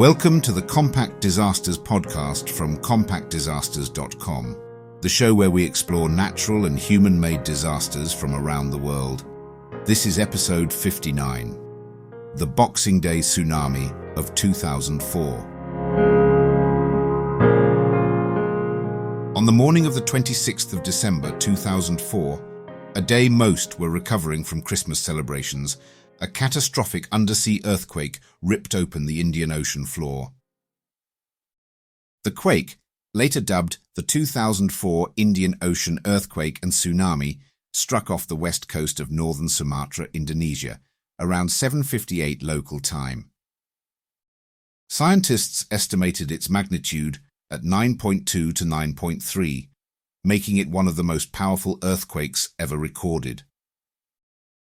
Welcome to the Compact Disasters podcast from compactdisasters.com, the show where we explore natural and human-made disasters from around the world. This is episode 59, the Boxing Day Tsunami of 2004. On the morning of the 26th of December 2004, a day most were recovering from Christmas celebrations, a catastrophic undersea earthquake ripped open the Indian Ocean floor. The quake, later dubbed the 2004 Indian Ocean Earthquake and Tsunami, struck off the west coast of northern Sumatra, Indonesia, around 7:58 local time. Scientists estimated its magnitude at 9.2 to 9.3, making it one of the most powerful earthquakes ever recorded.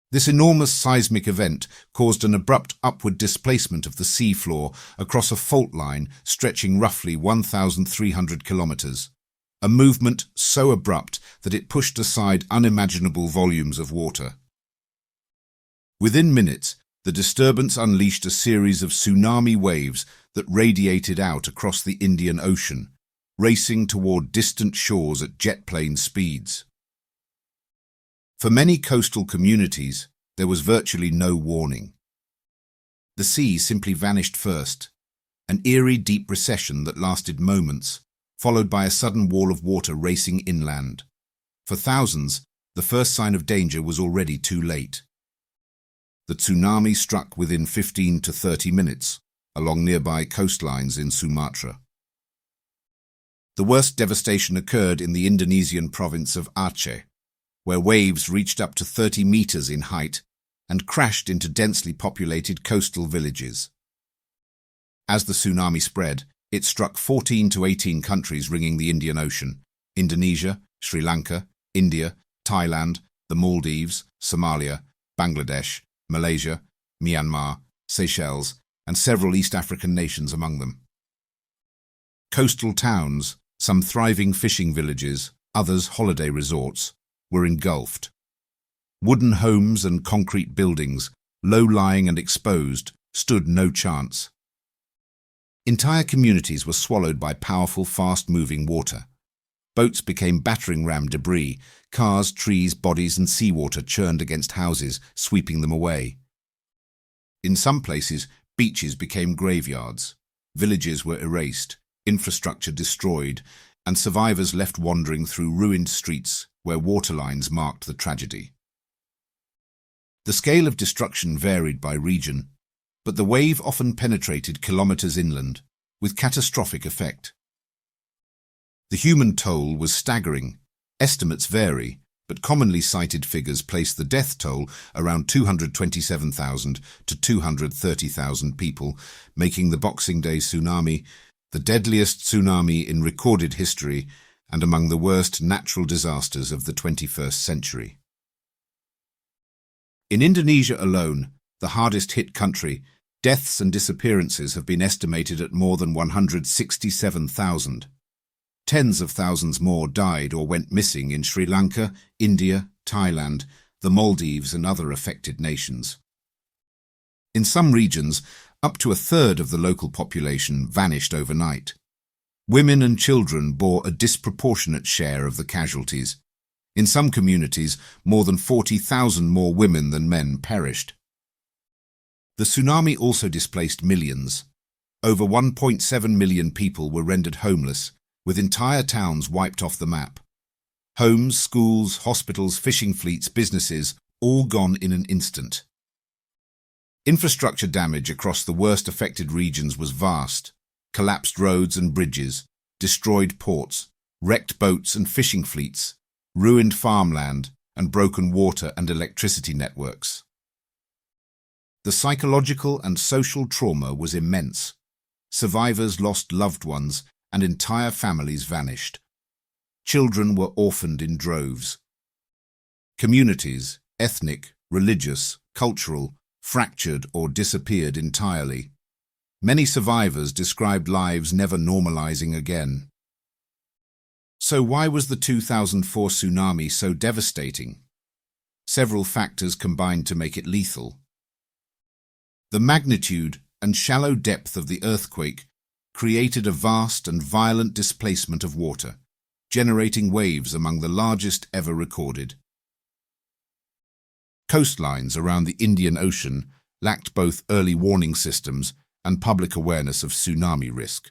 This enormous seismic event caused an abrupt upward displacement of the seafloor across a fault line stretching roughly 1,300 kilometers, a movement so abrupt that it pushed aside unimaginable volumes of water. Within minutes, the disturbance unleashed a series of tsunami waves that radiated out across the Indian Ocean, racing toward distant shores at jet plane speeds. For many coastal communities, there was virtually no warning. The sea simply vanished first, an eerie deep recession that lasted moments, followed by a sudden wall of water racing inland. For thousands, the first sign of danger was already too late. The tsunami struck within 15 to 30 minutes, along nearby coastlines in Sumatra. The worst devastation occurred in the Indonesian province of Aceh, where waves reached up to 30 meters in height and crashed into densely populated coastal villages. As the tsunami spread, it struck 14 to 18 countries ringing the Indian Ocean: Indonesia, Sri Lanka, India, Thailand, the Maldives, Somalia, Bangladesh, Malaysia, Myanmar, Seychelles, and several East African nations among them. Coastal towns, some thriving fishing villages, others holiday resorts, were engulfed. Wooden homes and concrete buildings, low-lying and exposed, stood no chance. Entire communities were swallowed by powerful, fast-moving water. Boats became battering-ram debris. Cars, trees, bodies, and seawater churned against houses, sweeping them away. In some places, beaches became graveyards. Villages were erased, infrastructure destroyed, and survivors left wandering through ruined streets where water lines marked the tragedy. The scale of destruction varied by region, but the wave often penetrated kilometers inland, with catastrophic effect. The human toll was staggering. Estimates vary, but commonly cited figures place the death toll around 227,000 to 230,000 people, making the Boxing Day Tsunami the deadliest tsunami in recorded history and among the worst natural disasters of the 21st century. In Indonesia alone, the hardest-hit country, deaths and disappearances have been estimated at more than 167,000. Tens of thousands more died or went missing in Sri Lanka, India, Thailand, the Maldives, and other affected nations. In some regions, up to a third of the local population vanished overnight. Women and children bore a disproportionate share of the casualties. In some communities, more than 40,000 more women than men perished. The tsunami also displaced millions. Over 1.7 million people were rendered homeless, with entire towns wiped off the map. Homes, schools, hospitals, fishing fleets, businesses, all gone in an instant. Infrastructure damage across the worst affected regions was vast. Collapsed roads and bridges, destroyed ports, wrecked boats and fishing fleets, ruined farmland, and broken water and electricity networks. The psychological and social trauma was immense. Survivors lost loved ones and entire families vanished. Children were orphaned in droves. Communities, ethnic, religious, cultural, fractured or disappeared entirely. Many survivors described lives never normalizing again. So why was the 2004 tsunami so devastating? Several factors combined to make it lethal. The magnitude and shallow depth of the earthquake created a vast and violent displacement of water, generating waves among the largest ever recorded. Coastlines around the Indian Ocean lacked both early warning systems and public awareness of tsunami risk.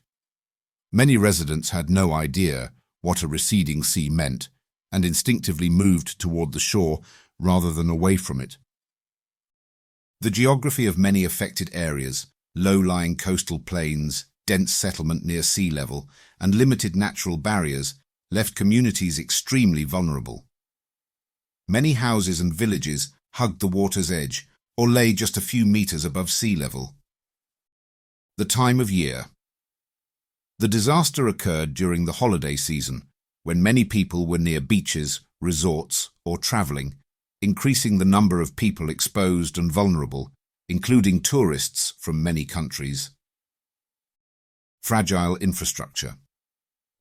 Many residents had no idea what a receding sea meant and instinctively moved toward the shore rather than away from it. The geography of many affected areas, low-lying coastal plains, dense settlement near sea level, and limited natural barriers left communities extremely vulnerable. Many houses and villages hugged the water's edge or lay just a few meters above sea level. The time of year. The disaster occurred during the holiday season, when many people were near beaches, resorts, or traveling, increasing the number of people exposed and vulnerable, including tourists from many countries. Fragile infrastructure.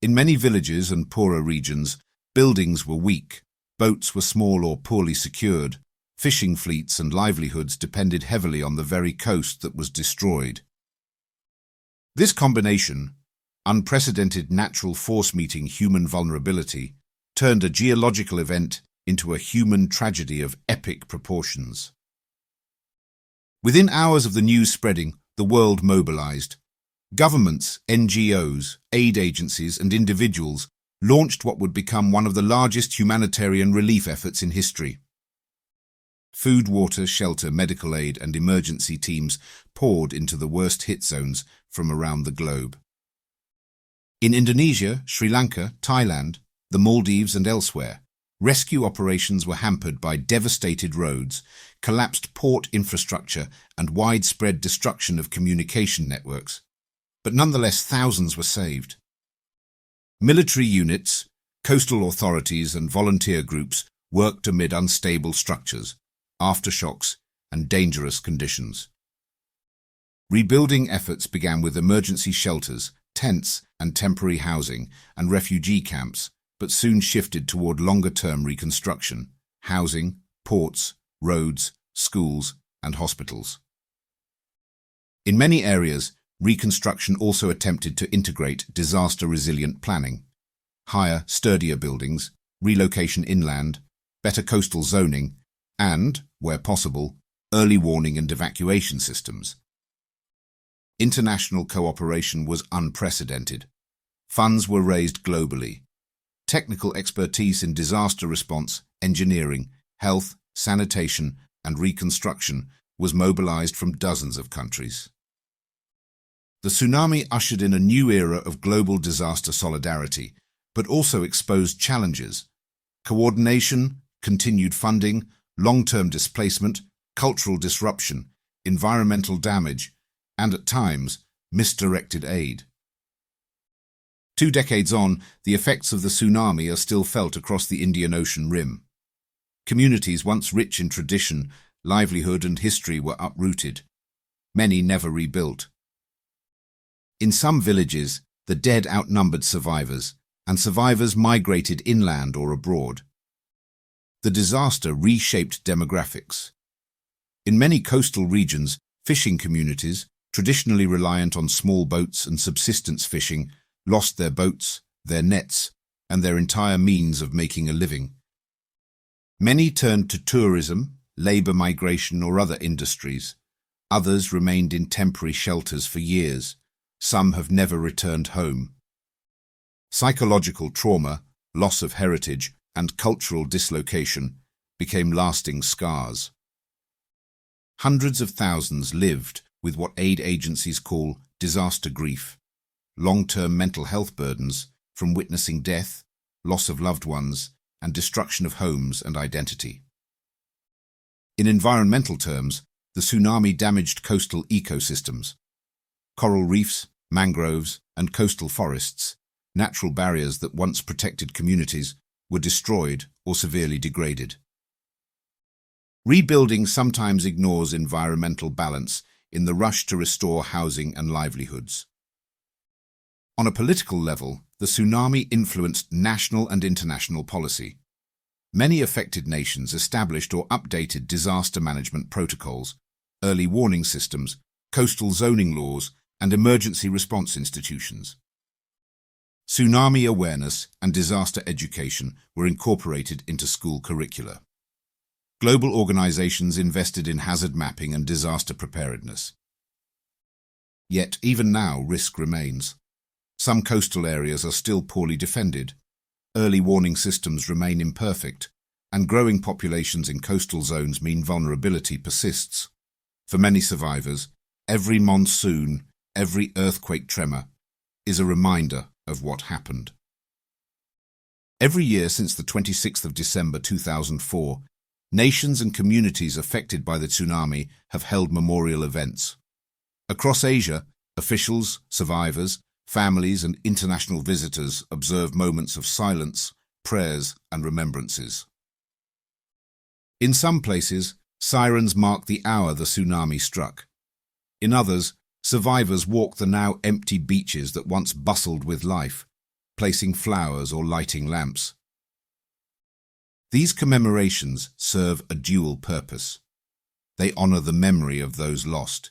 In many villages and poorer regions, buildings were weak, boats were small or poorly secured, fishing fleets and livelihoods depended heavily on the very coast that was destroyed. This combination, unprecedented natural force meeting human vulnerability, turned a geological event into a human tragedy of epic proportions. Within hours of the news spreading, the world mobilized. Governments, NGOs, aid agencies, and individuals launched what would become one of the largest humanitarian relief efforts in history. Food, water, shelter, medical aid, and emergency teams poured into the worst-hit zones from around the globe. In Indonesia, Sri Lanka, Thailand, the Maldives, and elsewhere, rescue operations were hampered by devastated roads, collapsed port infrastructure, and widespread destruction of communication networks. But nonetheless, thousands were saved. Military units, coastal authorities, and volunteer groups worked amid unstable structures, aftershocks, and dangerous conditions. Rebuilding efforts began with emergency shelters, tents and temporary housing, and refugee camps, but soon shifted toward longer-term reconstruction, housing, ports, roads, schools, and hospitals. In many areas, reconstruction also attempted to integrate disaster-resilient planning, higher, sturdier buildings, relocation inland, better coastal zoning, and, where possible, early warning and evacuation systems. International cooperation was unprecedented. Funds were raised globally. Technical expertise in disaster response, engineering, health, sanitation, and reconstruction was mobilized from dozens of countries. The tsunami ushered in a new era of global disaster solidarity, but also exposed challenges: coordination, continued funding, long-term displacement, cultural disruption, environmental damage, and at times, misdirected aid. 2 decades on, the effects of the tsunami are still felt across the Indian Ocean rim. Communities once rich in tradition, livelihood, and history were uprooted. Many never rebuilt. In some villages, the dead outnumbered survivors, and survivors migrated inland or abroad. The disaster reshaped demographics. In many coastal regions, fishing communities, traditionally reliant on small boats and subsistence fishing, lost their boats, their nets, and their entire means of making a living. Many turned to tourism, labor migration, or other industries. Others remained in temporary shelters for years. Some have never returned home. Psychological trauma, loss of heritage, and cultural dislocation became lasting scars. Hundreds of thousands lived with what aid agencies call disaster grief, long-term mental health burdens from witnessing death, loss of loved ones, and destruction of homes and identity. In environmental terms, the tsunami damaged coastal ecosystems. Coral reefs, mangroves, and coastal forests, natural barriers that once protected communities, were destroyed or severely degraded. Rebuilding sometimes ignores environmental balance in the rush to restore housing and livelihoods. On a political level, the tsunami influenced national and international policy. Many affected nations established or updated disaster management protocols, early warning systems, coastal zoning laws, and emergency response institutions. Tsunami awareness and disaster education were incorporated into school curricula. Global organizations invested in hazard mapping and disaster preparedness. Yet, even now, risk remains. Some coastal areas are still poorly defended, early warning systems remain imperfect, and growing populations in coastal zones mean vulnerability persists. For many survivors, every monsoon, every earthquake tremor is a reminder of what happened. Every year since the 26th of December 2004, nations and communities affected by the tsunami have held memorial events. Across Asia, officials, survivors, families and international visitors observe moments of silence, prayers and remembrances. In some places, sirens mark the hour the tsunami struck. In others, survivors walk the now empty beaches that once bustled with life, placing flowers or lighting lamps. These commemorations serve a dual purpose. They honor the memory of those lost,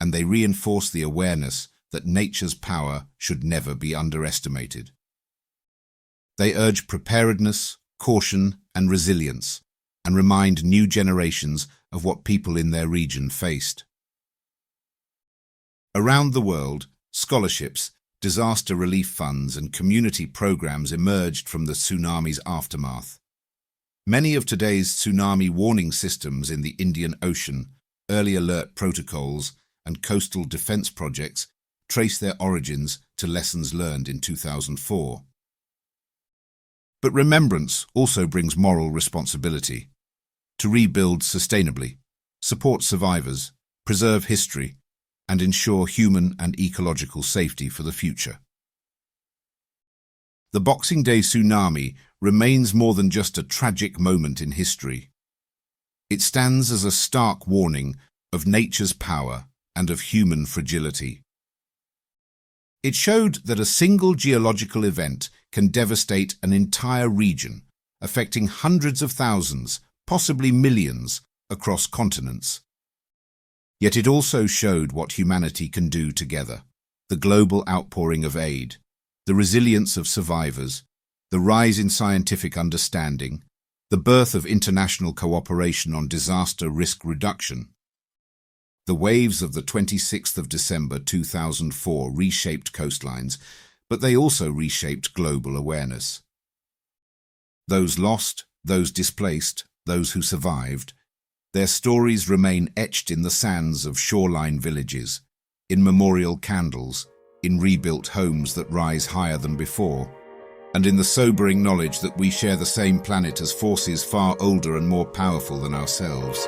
and they reinforce the awareness that nature's power should never be underestimated. They urge preparedness, caution, and resilience, and remind new generations of what people in their region faced. Around the world, scholarships, disaster relief funds, and community programs emerged from the tsunami's aftermath. Many of today's tsunami warning systems in the Indian Ocean, early alert protocols, and coastal defense projects trace their origins to lessons learned in 2004. But remembrance also brings moral responsibility. To rebuild sustainably, support survivors, preserve history, and ensure human and ecological safety for the future. The Boxing Day Tsunami remains more than just a tragic moment in history. It stands as a stark warning of nature's power and of human fragility. It showed that a single geological event can devastate an entire region, affecting hundreds of thousands, possibly millions, across continents. Yet it also showed what humanity can do together: the global outpouring of aid, the resilience of survivors, the rise in scientific understanding, the birth of international cooperation on disaster risk reduction. The waves of the 26th of December 2004 reshaped coastlines, but they also reshaped global awareness. Those lost, those displaced, those who survived, their stories remain etched in the sands of shoreline villages, in memorial candles, in rebuilt homes that rise higher than before, and in the sobering knowledge that we share the same planet as forces far older and more powerful than ourselves.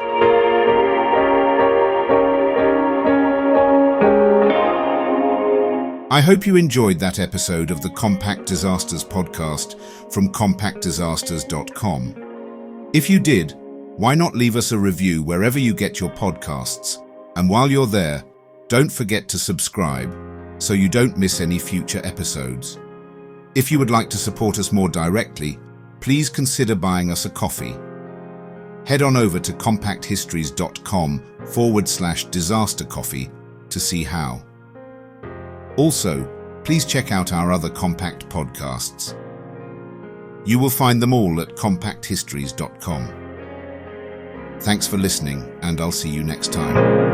I hope you enjoyed that episode of the Compact Disasters podcast from compactdisasters.com. If you did, why not leave us a review wherever you get your podcasts? And while you're there, don't forget to subscribe so you don't miss any future episodes. If you would like to support us more directly, please consider buying us a coffee. Head on over to compacthistories.com/disaster coffee to see how. Also, please check out our other Compact podcasts. You will find them all at compacthistories.com. Thanks for listening, and I'll see you next time.